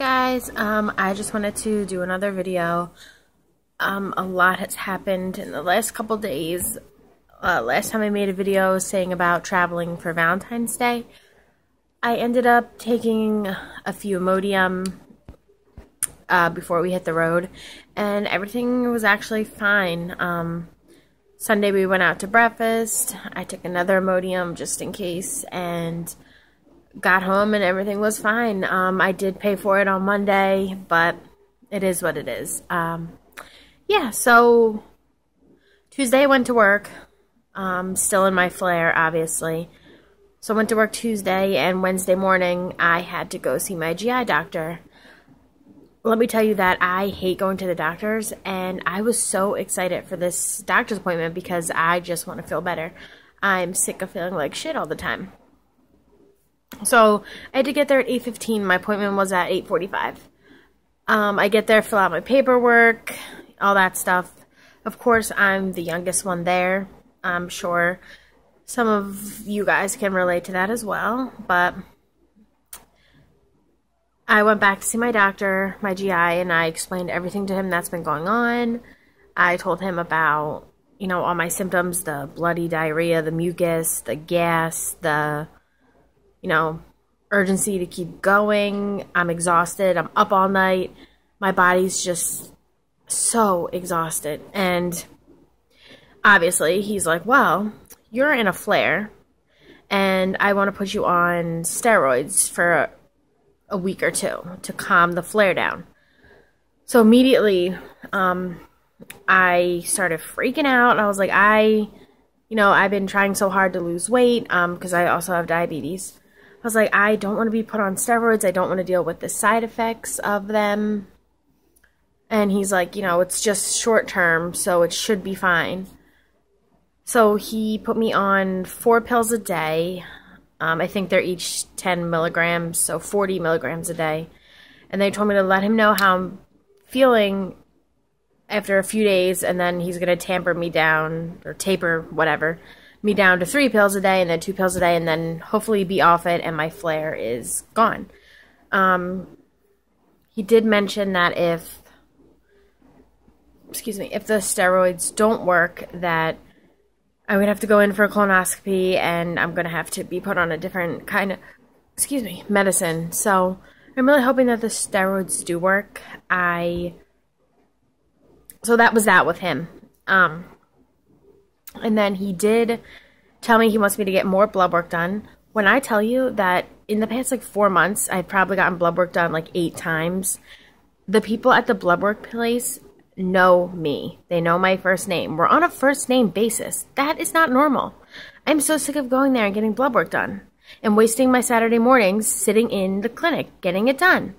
Guys, I just wanted to do another video. A lot has happened in the last couple days. Last time I made a video saying about traveling for Valentine's Day, I ended up taking a few Imodium before we hit the road, and everything was actually fine. Sunday we went out to breakfast. I took another Imodium just in case, and got home and everything was fine. I did pay for it on Monday, but it is what it is. Yeah, so Tuesday I went to work. Still in my flare, obviously. So I went to work Tuesday, and Wednesday morning I had to go see my GI doctor. Let me tell you that I hate going to the doctors, and I was so excited for this doctor's appointment because I just want to feel better. I'm sick of feeling like shit all the time. So I had to get there at 8:15. My appointment was at 8:45. I get there, fill out my paperwork, all that stuff. Of course, I'm the youngest one there. I'm sure some of you guys can relate to that as well. But I went back to see my doctor, my GI, and I explained everything to him that's been going on. I told him about, all my symptoms, the bloody diarrhea, the mucus, the gas, the urgency to keep going. I'm exhausted. I'm up all night. My body's just so exhausted. And obviously, he's like, well, you're in a flare, and I want to put you on steroids for a week or two to calm the flare down. So immediately, I started freaking out. I was like, I've been trying so hard to lose weight, because I also have diabetes. I was like, I don't want to be put on steroids. I don't want to deal with the side effects of them. And he's like, it's just short term, so it should be fine. So he put me on 4 pills a day. I think they're each 10 milligrams, so 40 milligrams a day. And they told me to let him know how I'm feeling after a few days, and then he's going to taper me down, or taper, whatever, me down to 3 pills a day, and then 2 pills a day, and then hopefully be off it, and my flare is gone. He did mention that if the steroids don't work, that I would have to go in for a colonoscopy, and I'm going to have to be put on a different kind of, medicine. So I'm really hoping that the steroids do work. So that was that with him. And then he did tell me he wants me to get more blood work done. When I tell you that in the past 4 months, I've probably gotten blood work done 8 times. The people at the blood work place know me. They know my first name. We're on a first name basis. That is not normal. I'm so sick of going there and getting blood work done and wasting my Saturday mornings sitting in the clinic getting it done.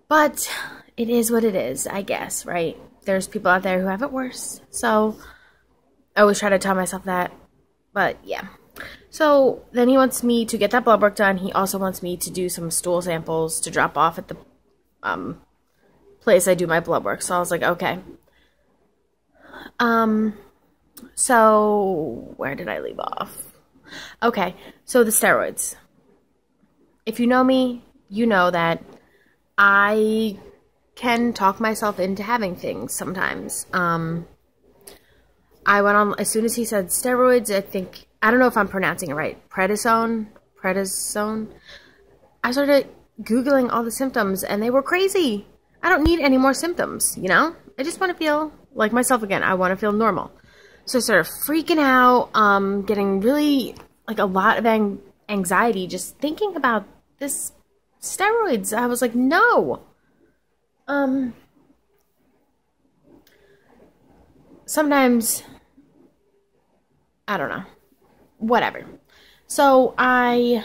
But it is what it is, I guess, right? There's people out there who have it worse. So I always try to tell myself that. But yeah. So then he wants me to get that blood work done. He also wants me to do some stool samples to drop off at the place I do my blood work. So I was like, okay. So where did I leave off? Okay, so the steroids. If you know me, you know that I can talk myself into having things sometimes. I went on, as soon as he said steroids, I don't know if I'm pronouncing it right, prednisone. I started Googling all the symptoms, and they were crazy. I don't need any more symptoms, I just want to feel like myself again. I want to feel normal. So I started freaking out, getting really, a lot of anxiety just thinking about this steroids. I was like, no. Sometimes, I don't know, whatever. So I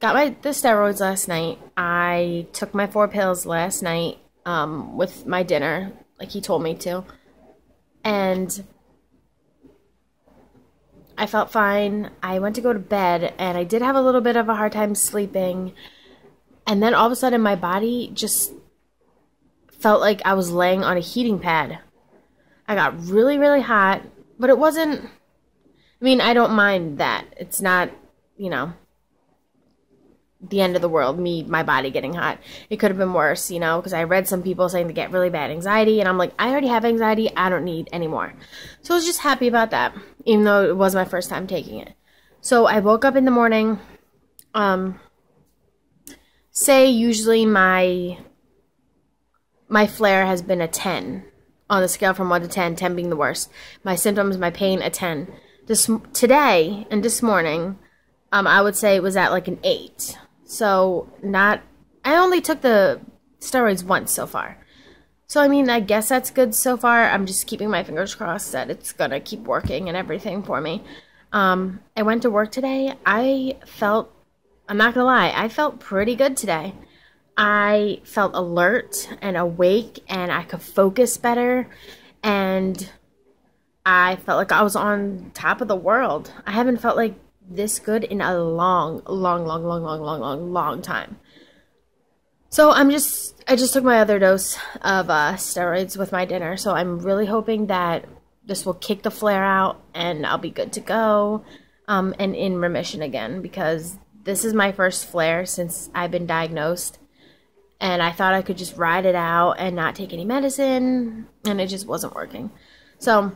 got the steroids last night. I took my 4 pills last night, with my dinner, like he told me to. And I felt fine. I went to go to bed, and I did have a little bit of a hard time sleeping. And then all of a sudden, my body just felt like I was laying on a heating pad. I got really, really hot, but it wasn't, I don't mind that. It's not, the end of the world, my body getting hot. It could have been worse, you know, because I read some people saying they get really bad anxiety, and I'm like, I already have anxiety. I don't need any more. So I was just happy about that, even though it was my first time taking it. So I woke up in the morning. Say usually my flare has been a 10 on the scale from 1 to 10, 10 being the worst. My symptoms, my pain, a 10. Today and this morning, I would say it was at like an 8. So I only took the steroids once so far. So, I mean, I guess that's good so far. I'm just keeping my fingers crossed that it's going to keep working and everything for me. I went to work today. I'm not going to lie, I felt pretty good today. I felt alert and awake, and I could focus better, and I felt like I was on top of the world. I haven't felt like this good in a long time. So I just took my other dose of steroids with my dinner, so I'm really hoping that this will kick the flare out and I'll be good to go, and in remission again, because this is my first flare since I've been diagnosed, and I thought I could just ride it out and not take any medicine, and it just wasn't working. So,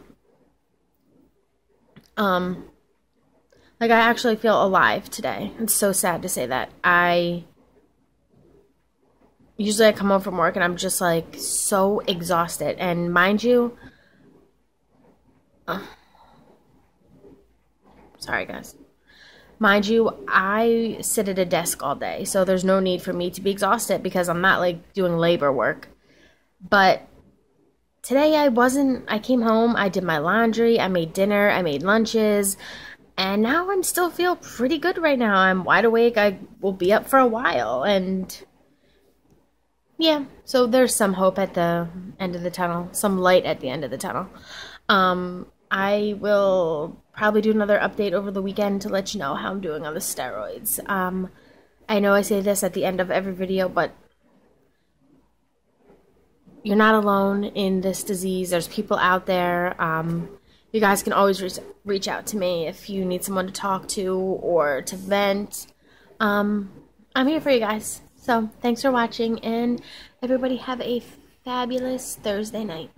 like, I actually feel alive today. It's so sad to say that. Usually I come home from work and I'm just, like, so exhausted, and mind you, sorry guys. Mind you, I sit at a desk all day, so there's no need for me to be exhausted because I'm not, like, doing labor work. But today I came home, I did my laundry, I made dinner, I made lunches, and now I still feel pretty good right now. I'm wide awake, I will be up for a while, and yeah, so there's some hope at the end of the tunnel, some light at the end of the tunnel. I will probably do another update over the weekend to let you know how I'm doing on the steroids. I know I say this at the end of every video, but you're not alone in this disease. There's people out there. You guys can always reach out to me if you need someone to talk to or to vent. I'm here for you guys. So thanks for watching, and everybody have a fabulous Thursday night.